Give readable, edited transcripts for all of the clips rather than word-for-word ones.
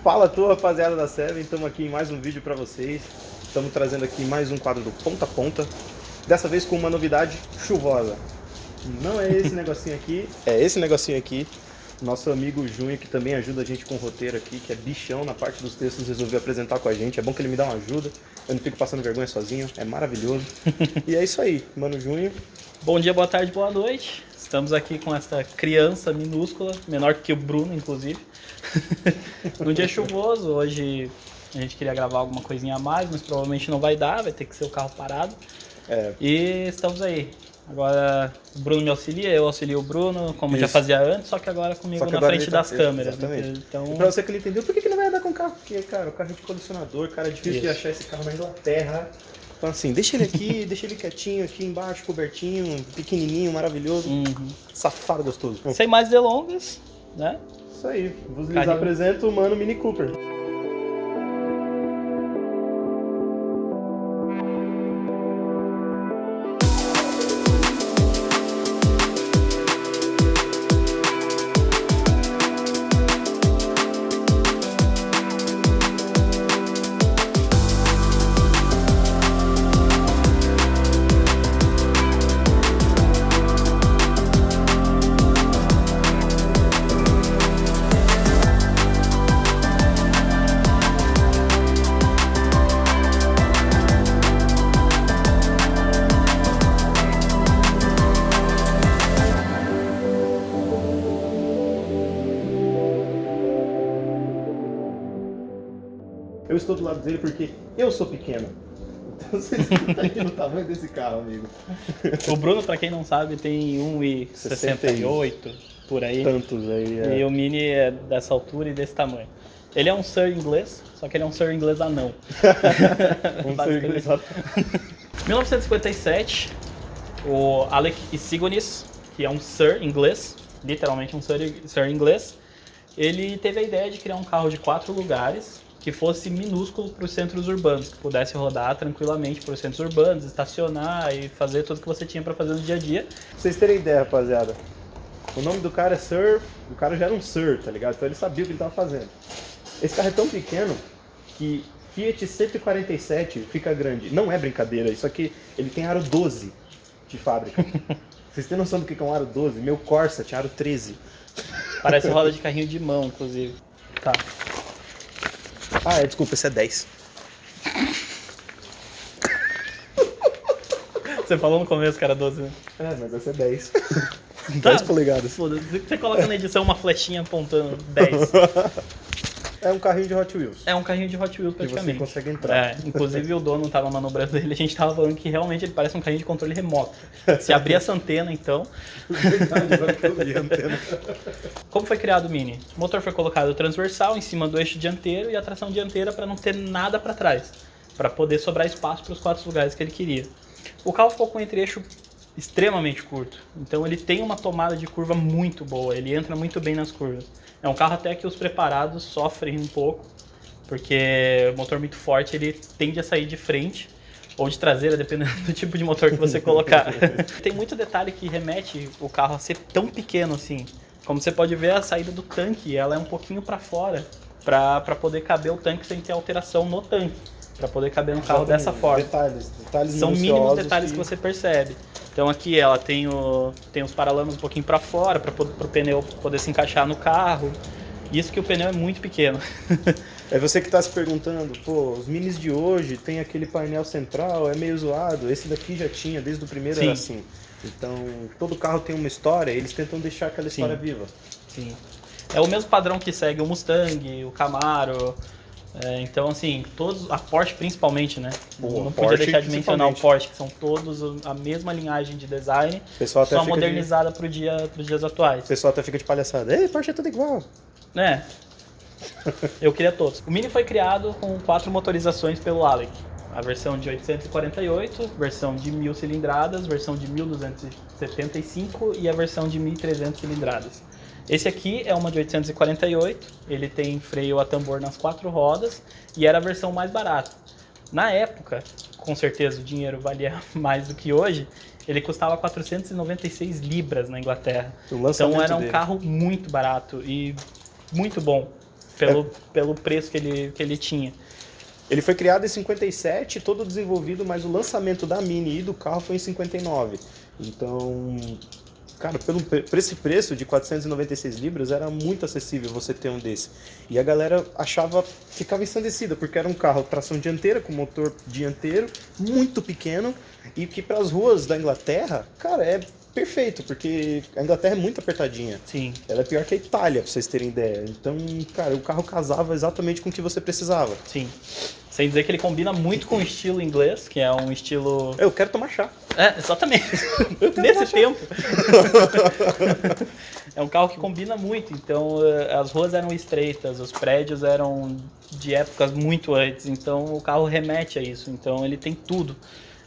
Fala tu, rapaziada da Seven, estamos aqui em mais um vídeo para vocês. Estamos trazendo aqui mais um quadro do Ponta a Ponta. Dessa vez com uma novidade chuvosa. Não é esse negocinho aqui, é esse negocinho aqui. Nosso amigo Junho, que também ajuda a gente com o roteiro aqui, que é bichão na parte dos textos, resolveu apresentar com a gente. É bom que ele me dá uma ajuda, eu não fico passando vergonha sozinho, é maravilhoso. E é isso aí, mano Junho. Bom dia, boa tarde, boa noite. Estamos aqui com essa criança minúscula, menor que o Bruno, inclusive. Num dia chuvoso, hoje a gente queria gravar alguma coisinha a mais, mas provavelmente não vai dar, vai ter que ser o carro parado. E estamos aí. Agora o Bruno me auxilia, eu auxilio o Bruno, como já fazia antes, só que agora comigo que na agora frente das câmeras. Exatamente. Então... E pra você que não entendeu, por que não vai andar com o carro? Porque, cara, o carro é de colecionador, cara, é difícil de achar esse carro na Inglaterra. Então assim, deixa ele aqui, deixa ele quietinho aqui embaixo, cobertinho, pequenininho, maravilhoso, safado gostoso. Sem mais delongas, né? Isso aí, lhes apresento o Mano Mini Cooper. Eu estou do lado dele porque eu sou pequeno. Então vocês imaginam o tamanho desse carro, amigo. O Bruno, pra quem não sabe, tem 1,68 por aí. Tantos aí, E o Mini é dessa altura e desse tamanho. Ele é um Sir inglês, só que ele é um Sir inglês anão. Sir inglês anão. 1957, o Alec Isigonis, que é um Sir inglês, literalmente um Sir inglês, ele teve a ideia de criar um carro de 4 lugares que fosse minúsculo para os centros urbanos, que pudesse rodar tranquilamente para os centros urbanos, estacionar e fazer tudo que você tinha para fazer no dia a dia. Pra vocês terem ideia, rapaziada, o nome do cara é Sir, o cara já era um Sir, tá ligado? Então ele sabia o que ele tava fazendo. Esse carro é tão pequeno que Fiat 147 fica grande. Não é brincadeira, isso aqui, ele tem aro 12 de fábrica. Vocês têm noção do que é um aro 12? Meu Corsa tinha aro 13. Parece roda de carrinho de mão, inclusive. Tá. Ah, desculpa, esse é 10. Você falou no começo que era 12, né? É, mas esse é 10. 10 polegadas. Foda-se, você coloca na edição uma flechinha apontando 10. É um carrinho de Hot Wheels. É um carrinho de Hot Wheels praticamente. Que você consegue entrar. Inclusive o dono tava manobrando ele, a gente tava falando que realmente ele parece um carrinho de controle remoto. Se abrir essa antena, então... Verdade, agora que eu vi a antena. Como foi criado o Mini? O motor foi colocado transversal em cima do eixo dianteiro e a tração dianteira para não ter nada para trás, para poder sobrar espaço para os 4 lugares que ele queria. O carro ficou com um entre-eixo extremamente curto, então ele tem uma tomada de curva muito boa, ele entra muito bem nas curvas. É um carro até que os preparados sofrem um pouco, porque o motor muito forte ele tende a sair de frente ou de traseira, dependendo do tipo de motor que você colocar. Tem muito detalhe que remete o carro a ser tão pequeno assim. Como você pode ver, a saída do tanque ela é um pouquinho para fora, para poder caber o tanque sem ter alteração no tanque, para poder caber no carro dessa forma. Detalhes São mínimos detalhes que você percebe. Então aqui ela tem os paralamas um pouquinho para fora, para o pneu poder se encaixar no carro. Isso que o pneu é muito pequeno. É você que está se perguntando, pô, os minis de hoje tem aquele painel central, é meio zoado. Esse daqui já tinha, desde o primeiro era assim. Então, todo carro tem uma história, eles tentam deixar aquela história viva. Sim. É o mesmo padrão que segue o Mustang, o Camaro. Então, assim, todos, a Porsche principalmente, né? Não podia deixar de mencionar o Porsche, que são todos a mesma linhagem de design, só modernizada para os dias atuais. O pessoal até fica de palhaçada. Ei, Porsche é tudo igual. É. Eu queria todos. O Mini foi criado com 4 motorizações pelo Alec. A versão de 848, versão de 1000 cilindradas, versão de 1275 e a versão de 1300 cilindradas. Esse aqui é uma de 848, ele tem freio a tambor nas 4 rodas e era a versão mais barata. Na época, com certeza o dinheiro valia mais do que hoje, ele custava 496 libras na Inglaterra. Então era um carro muito barato e muito bom. pelo preço que ele tinha. Ele foi criado em 57, todo desenvolvido, mas o lançamento da Mini e do carro foi em 59. Então, cara, por esse preço de 496 libras, era muito acessível você ter um desse. E a galera ficava ensandecida, porque era um carro tração dianteira, com motor dianteiro, muito pequeno, e que para as ruas da Inglaterra, cara, é perfeito, porque a Inglaterra é muito apertadinha. Sim. Ela é pior que a Itália, pra vocês terem ideia. Então, cara, o carro casava exatamente com o que você precisava. Sim. Sem dizer que ele combina muito com o estilo inglês, que é um estilo... Eu quero tomar chá. É, exatamente. Nesse tempo. É um carro que combina muito. Então, as ruas eram estreitas, os prédios eram de épocas muito antes. Então, o carro remete a isso. Então, ele tem tudo.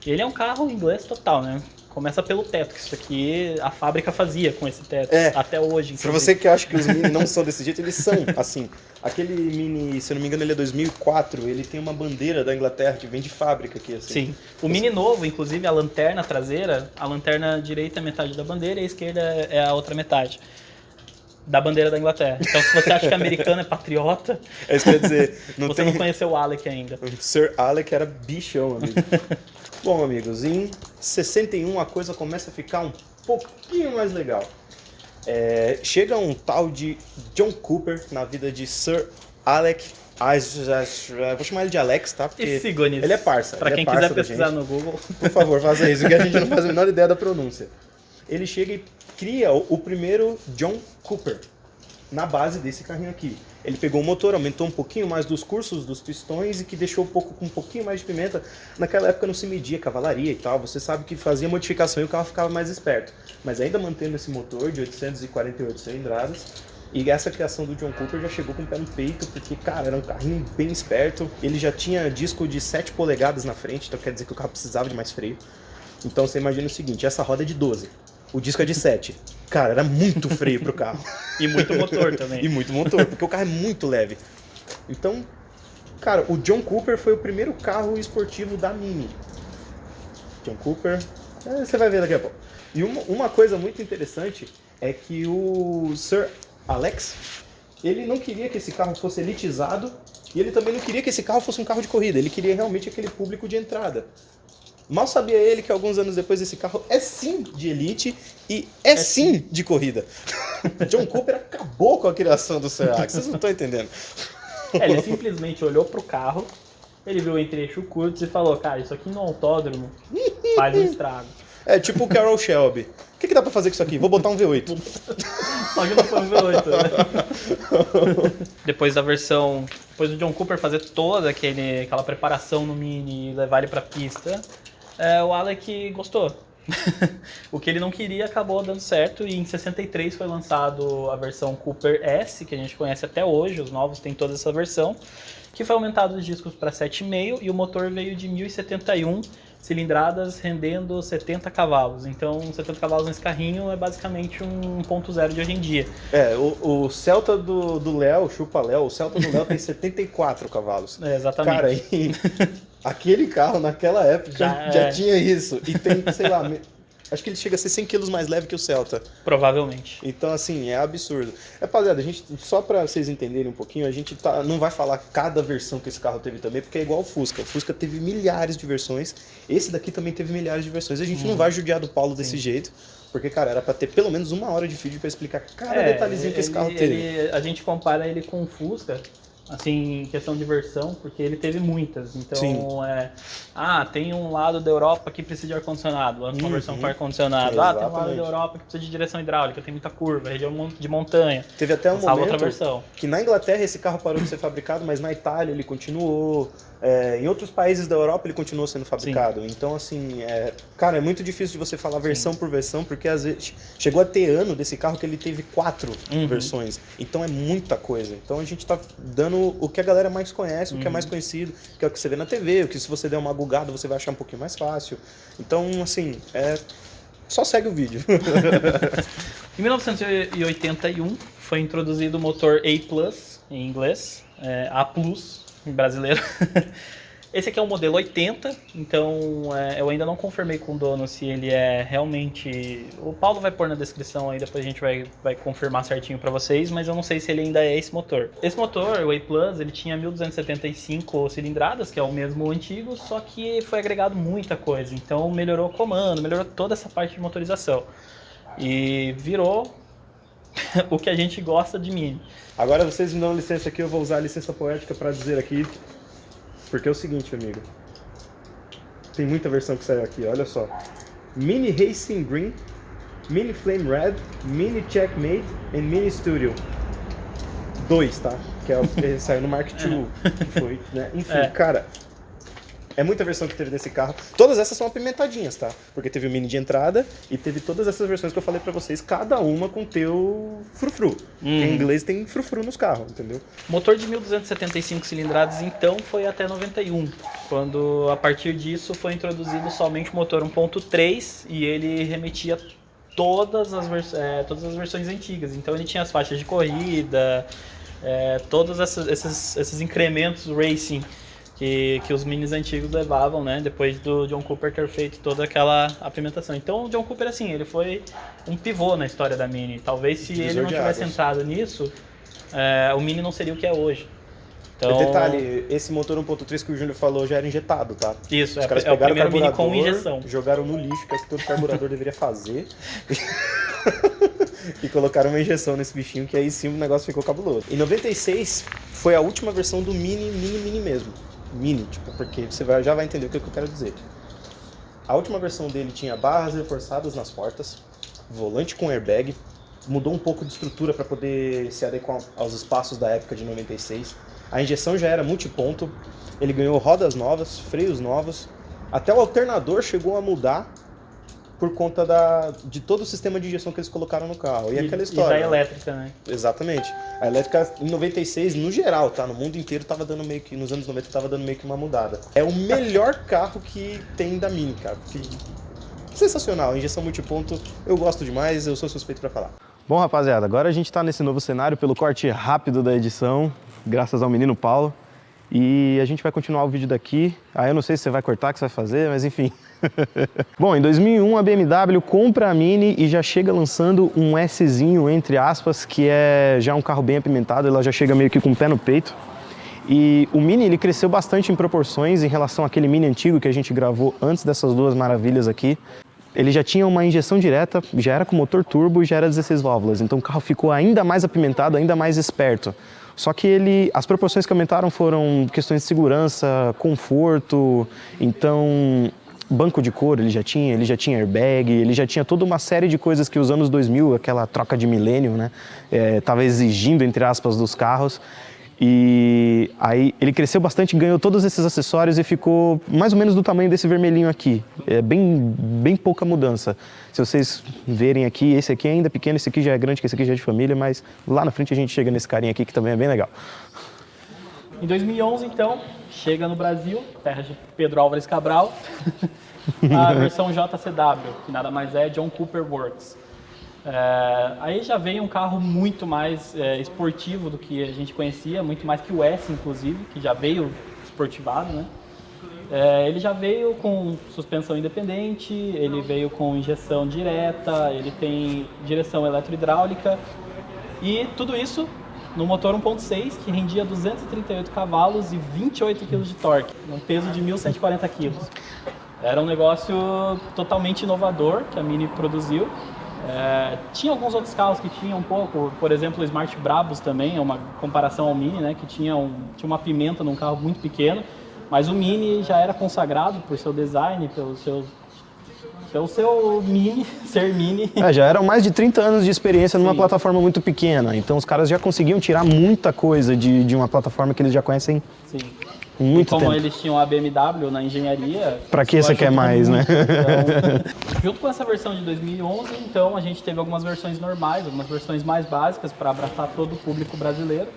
E ele é um carro inglês total, né? Começa pelo teto, que isso aqui a fábrica fazia com esse teto, até hoje. Pra você que acha que os Mini não são desse jeito, eles são assim. Aquele Mini, se eu não me engano, ele é 2004, ele tem uma bandeira da Inglaterra que vem de fábrica aqui, assim. Sim. O Mini novo, inclusive, a lanterna traseira, a lanterna direita é metade da bandeira e a esquerda é a outra metade da bandeira da Inglaterra. Então, se você acha que americano é patriota, é isso que eu ia dizer. Você não conheceu o Alec ainda. O Sir Alec era bichão, amigo. Bom, amigos, em 61 a coisa começa a ficar um pouquinho mais legal. Chega um tal de John Cooper na vida de Sir Alec. Vou chamar ele de Alex, tá? Porque ele é parça. Pra quem quiser pesquisar no Google. Por favor, faça isso, que a gente não faz a menor ideia da pronúncia. Ele chega e cria o primeiro John Cooper na base desse carrinho aqui. Ele pegou o motor, aumentou um pouquinho mais dos cursos dos pistões e que deixou com um pouquinho mais de pimenta. Naquela época não se media cavalaria e tal, você sabe que fazia modificação e o carro ficava mais esperto. Mas ainda mantendo esse motor de 848 cilindradas. E essa criação do John Cooper já chegou com o pé no peito, porque, cara, era um carrinho bem esperto. Ele já tinha disco de 7 polegadas na frente, então quer dizer que o carro precisava de mais freio. Então você imagina o seguinte, essa roda é de 12. O disco é de 7. Cara, era muito freio pro carro. E muito motor também. E muito motor, porque o carro é muito leve. Então, cara, o John Cooper foi o primeiro carro esportivo da Mini. John Cooper, você vai ver daqui a pouco. E uma coisa muito interessante é que o Sir Alex, ele não queria que esse carro fosse elitizado e ele também não queria que esse carro fosse um carro de corrida. Ele queria realmente aquele público de entrada. Mal sabia ele que alguns anos depois esse carro é sim de elite e é sim de corrida. John Cooper acabou com a criação do Sir Alex, vocês não estão entendendo. Ele simplesmente olhou pro carro, ele viu o entre-eixo curto e falou, cara, isso aqui no autódromo faz um estrago. É tipo o Carroll Shelby. O que dá pra fazer com isso aqui? Vou botar um V8. Só que não foi um V8, né? Depois do John Cooper fazer toda aquela preparação no Mini e levar ele pra pista, o Alec gostou. O que ele não queria acabou dando certo e em 63 foi lançado a versão Cooper S, que a gente conhece até hoje, os novos têm toda essa versão, que foi aumentado os discos para 7,5 e o motor veio de 1071 cilindradas rendendo 70 cavalos. Então 70 cavalos nesse carrinho é basicamente um 1.0 de hoje em dia. O Celta do Léo, chupa Léo, o Celta do Léo tem 74 cavalos. Exatamente. Cara, aquele carro naquela época já tinha isso. E tem, sei lá, acho que ele chega a ser 100 quilos mais leve que o Celta. Provavelmente. Então, assim, é absurdo. Rapaziada, só pra vocês entenderem um pouquinho, a gente não vai falar cada versão que esse carro teve também, porque é igual o Fusca. O Fusca teve milhares de versões, esse daqui também teve milhares de versões. A gente não vai judiar do Paulo desse jeito, porque, cara, era pra ter pelo menos 1 hora de vídeo pra explicar cada detalhezinho que esse carro teve. A gente compara ele com o Fusca, assim, em questão de versão, porque ele teve muitas. Então, tem um lado da Europa que precisa de ar-condicionado, lança uma versão com ar-condicionado. Tem um lado da Europa que precisa de direção hidráulica, tem muita curva, região de montanha. Teve até um momento outra versão. Que na Inglaterra esse carro parou de ser fabricado, mas na Itália ele continuou. Em outros países da Europa ele continuou sendo fabricado. Sim. Então, assim, cara, é muito difícil de você falar versão por versão, porque às vezes chegou a ter ano desse carro que ele teve 4 versões. Então é muita coisa. Então a gente tá dando o que a galera mais conhece, o que é mais conhecido, que é o que você vê na TV, o que se você der uma gugada você vai achar um pouquinho mais fácil. Então, assim, só segue o vídeo. Em 1981 foi introduzido o motor A+, em inglês, A+, em brasileiro, Esse aqui é um modelo 80, então eu ainda não confirmei com o dono se ele é realmente... O Paulo vai pôr na descrição aí, depois a gente vai confirmar certinho para vocês, mas eu não sei se ele ainda é esse motor. Esse motor, o A+, ele tinha 1275 cilindradas, que é o mesmo antigo, só que foi agregado muita coisa, então melhorou o comando, melhorou toda essa parte de motorização. E virou o que a gente gosta de Mini. Agora vocês me dão licença aqui, eu vou usar a licença poética para dizer aqui, porque é o seguinte, amigo. Tem muita versão que saiu aqui, olha só. Mini Racing Green, Mini Flame Red, Mini Checkmate e Mini Studio 2, tá? Que ele saiu no Mark II, que foi, né? Enfim, cara... É muita versão que teve desse carro. Todas essas são apimentadinhas, tá? Porque teve o Mini de entrada e teve todas essas versões que eu falei pra vocês, cada uma com teu frufru. Em inglês tem frufru nos carros, entendeu? Motor de 1275 cilindradas, então, foi até 91, quando a partir disso foi introduzido somente o motor 1.3 e ele remetia todas as versões antigas. Então ele tinha as faixas de corrida, todos esses incrementos racing que os Minis antigos levavam, né? Depois do John Cooper ter feito toda aquela apimentação. Então o John Cooper, assim, ele foi um pivô na história da Mini. Talvez se ele não tivesse entrado nisso, o Mini não seria o que é hoje. Então... Detalhe, esse motor 1.3 que o Júnior falou já era injetado, tá? Isso, os caras é o pegaram primeiro o Mini com carburador, injeção. Jogaram no lixo, que é o que todo carburador deveria fazer. E colocaram uma injeção nesse bichinho, que aí sim o negócio ficou cabuloso. Em 96 foi a última versão do Mini mesmo. Mini, tipo, porque você já vai entender o que eu quero dizer. A última versão dele tinha barras reforçadas nas portas, volante com airbag, mudou um pouco de estrutura para poder se adequar aos espaços da época de 96. A injeção já era multiponto, ele ganhou rodas novas, freios novos, até o alternador chegou a mudar por conta de todo o sistema de injeção que eles colocaram no carro. E aquela história. E da elétrica, né? Exatamente. A elétrica em 96, no geral, tá? No mundo inteiro tava dando meio que, nos anos 90 tava dando meio que uma mudada. É o melhor carro que tem da Mini, cara. Sensacional, injeção multiponto, eu gosto demais, eu sou suspeito pra falar. Bom, rapaziada, agora a gente tá nesse novo cenário pelo corte rápido da edição, graças ao menino Paulo. E a gente vai continuar o vídeo daqui. Aí eu não sei se você vai cortar, o que você vai fazer, mas enfim. Bom, em 2001 a BMW compra a Mini e já chega lançando um Szinho, entre aspas, que é já um carro bem apimentado, ela já chega meio que com o pé no peito. E o Mini ele cresceu bastante em proporções em relação àquele Mini antigo que a gente gravou antes dessas duas maravilhas aqui. Ele já tinha uma injeção direta, já era com motor turbo e já era 16 válvulas, então o carro ficou ainda mais apimentado, ainda mais esperto. Só que as proporções que aumentaram foram questões de segurança, conforto, então banco de couro ele já tinha airbag, ele já tinha toda uma série de coisas que os anos 2000, aquela troca de milênio, né, estava exigindo, entre aspas, dos carros. E aí ele cresceu bastante, ganhou todos esses acessórios e ficou mais ou menos do tamanho desse vermelhinho aqui. É bem pouca mudança. Se vocês verem aqui, esse aqui é ainda pequeno, esse aqui já é grande, esse aqui já é de família, mas lá na frente a gente chega nesse carinha aqui que também é bem legal. Em 2011, então, chega no Brasil, terra de Pedro Álvares Cabral, a versão JCW, que nada mais é John Cooper Works. Aí já veio um carro muito mais esportivo do que a gente conhecia, muito mais que o S, inclusive, que já veio esportivado, né? Ele já veio com suspensão independente, ele veio com injeção direta, ele tem direção eletrohidráulica e tudo isso no motor 1.6 que rendia 238 cavalos e 28 kg de torque, um peso de 1.140 kg. Era um negócio totalmente inovador que a Mini produziu. Tinha alguns outros carros que tinham um pouco, por exemplo o Smart Brabus também, é uma comparação ao Mini, né, que tinha uma pimenta num carro muito pequeno, mas o Mini já era consagrado por seu design, pelo seu Mini, ser Mini. Já eram mais de 30 anos de experiência numa plataforma muito pequena, então os caras já conseguiam tirar muita coisa de uma plataforma que eles já conhecem. Sim. Muito e como tempo. Eles tinham a BMW na engenharia... Pra que você quer mais, né? Então, junto com essa versão de 2011, então, a gente teve algumas versões normais, algumas versões mais básicas para abraçar todo o público brasileiro,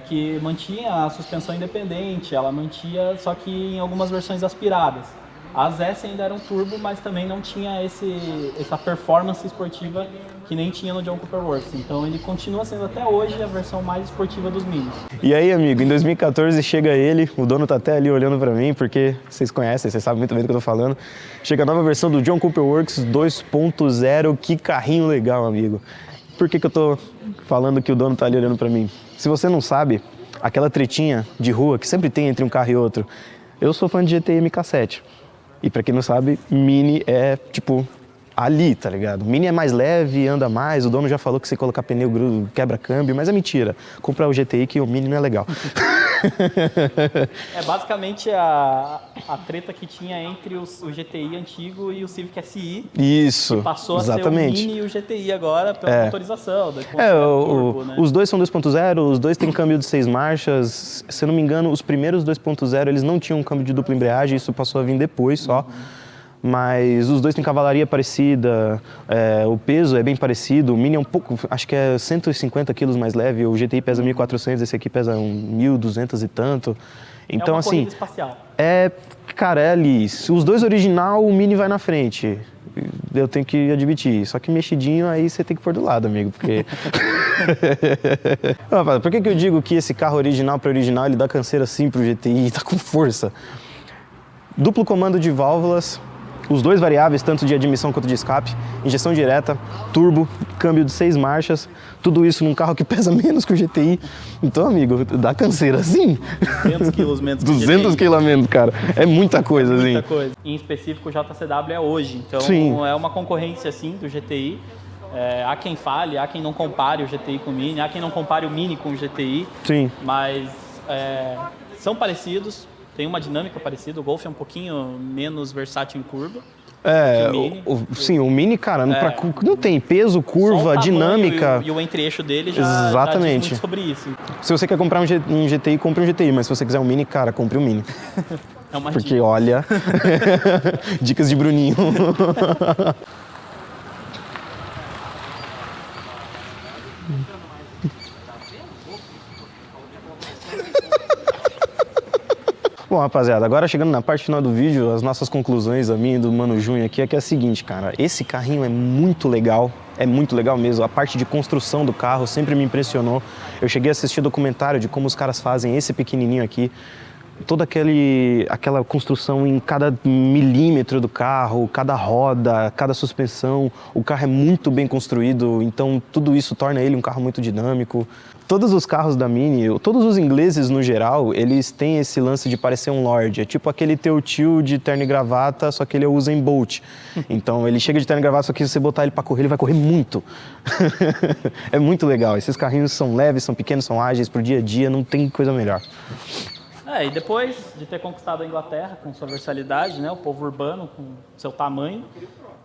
que mantinha a suspensão independente, ela mantinha, só que em algumas versões aspiradas. As S ainda eram turbo, mas também não tinha essa performance esportiva que nem tinha no John Cooper Works. Então ele continua sendo até hoje a versão mais esportiva dos Minis. E aí, amigo, em 2014 chega ele, o dono tá até ali olhando pra mim, porque vocês conhecem, vocês sabem muito bem do que eu tô falando. Chega a nova versão do John Cooper Works 2.0, que carrinho legal, amigo. Por que eu tô falando que o dono tá ali olhando pra mim? Se você não sabe, aquela tretinha de rua que sempre tem entre um carro e outro, eu sou fã de GTI MK7. E pra quem não sabe, Mini é, tipo, ali, tá ligado? Mini é mais leve, anda mais, o dono já falou que se colocar pneu quebra câmbio, mas é mentira. Comprar o GTI que o Mini não é legal. É basicamente a treta que tinha entre o GTI antigo e o Civic SI. Isso, que passou exatamente. a ser o Mini e o GTI agora pela motorização. Turbo, né? Os dois são 2.0, os dois têm câmbio de 6 marchas. Se eu não me engano, os primeiros 2.0 eles não tinham um câmbio de dupla embreagem, isso passou a vir depois só. Mas os dois têm cavalaria parecida, o peso é bem parecido, o Mini é um pouco, acho que é 150 quilos mais leve, o GTI pesa 1.400, esse aqui pesa 1.200 e tanto. Então, é uma assim, corrida espacial. Cara, é ali, os dois original, o Mini vai na frente, eu tenho que admitir, só que mexidinho aí você tem que pôr do lado, amigo, porque... Por que eu digo que esse carro original para original, ele dá canseira assim pro GTI, tá com força? Duplo comando de válvulas, os dois variáveis, tanto de admissão quanto de escape, injeção direta, turbo, câmbio de 6 marchas, tudo isso num carro que pesa menos que o GTI. Então, amigo, dá canseira, sim. 200 quilos menos que o GTI. 200 quilos menos, cara. É muita coisa, assim. Muita coisa. Em específico, o JCW é hoje. Então, sim, é uma concorrência, assim, do GTI. Há quem fale, há quem não compare o GTI com o Mini, há quem não compare o Mini com o GTI. Sim. Mas são parecidos. Tem uma dinâmica parecida, o Golf é um pouquinho menos versátil em curva. Sim, o Mini, cara, não tem peso, curva, dinâmica. E o entre-eixo dele já diz muito sobre isso. Se você quer comprar um GTI, compre um GTI, mas se você quiser um Mini, cara, compre um Mini. É uma Porque, dica. olha, dicas de Bruninho. Bom, rapaziada, agora chegando na parte final do vídeo, as nossas conclusões, a minha e do Mano Júnior aqui, é que é a seguinte, cara, esse carrinho é muito legal mesmo, a parte de construção do carro sempre me impressionou. Eu cheguei a assistir documentário de como os caras fazem esse pequenininho aqui, toda aquela construção em cada milímetro do carro, cada roda, cada suspensão, o carro é muito bem construído, então tudo isso torna ele um carro muito dinâmico. Todos os carros da Mini, todos os ingleses no geral, eles têm esse lance de parecer um Lorde. É tipo aquele teu tio de terno e gravata, só que ele usa em Bolt. Então ele chega de terno e gravata, só que se você botar ele pra correr, ele vai correr muito. É muito legal. Esses carrinhos são leves, são pequenos, são ágeis pro dia a dia, não tem coisa melhor. E depois de ter conquistado a Inglaterra com sua versatilidade, né, o povo urbano com seu tamanho,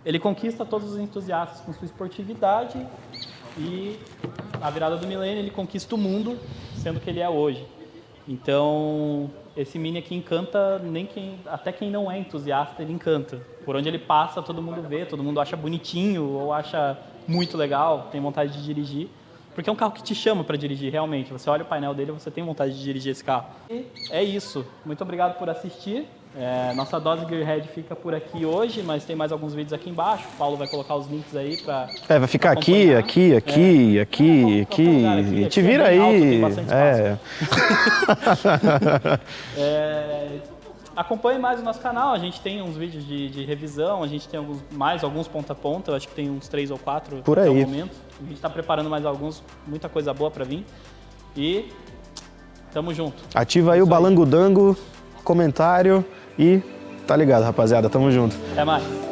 ele conquista todos os entusiastas com sua esportividade e na virada do milênio ele conquista o mundo, sendo que ele é hoje. Então, esse Mini aqui encanta até quem não é entusiasta, ele encanta. Por onde ele passa, todo mundo vê, todo mundo acha bonitinho ou acha muito legal, tem vontade de dirigir. Porque é um carro que te chama para dirigir, realmente. Você olha o painel dele e você tem vontade de dirigir esse carro. E é isso. Muito obrigado por assistir. Nossa dose Gearhead fica por aqui hoje, mas tem mais alguns vídeos aqui embaixo. O Paulo vai colocar os links aí para vai ficar aqui. Te vira aí. Alto, tem bastante espaço. Acompanhe mais o nosso canal, a gente tem uns vídeos de revisão, a gente tem alguns ponta a ponta, eu acho que tem uns 3 ou 4 por aí. Até o momento. A gente está preparando mais alguns, muita coisa boa para vir. E tamo junto. Ativa aí o balango-dango, comentário e tá ligado, rapaziada, tamo junto. Até mais.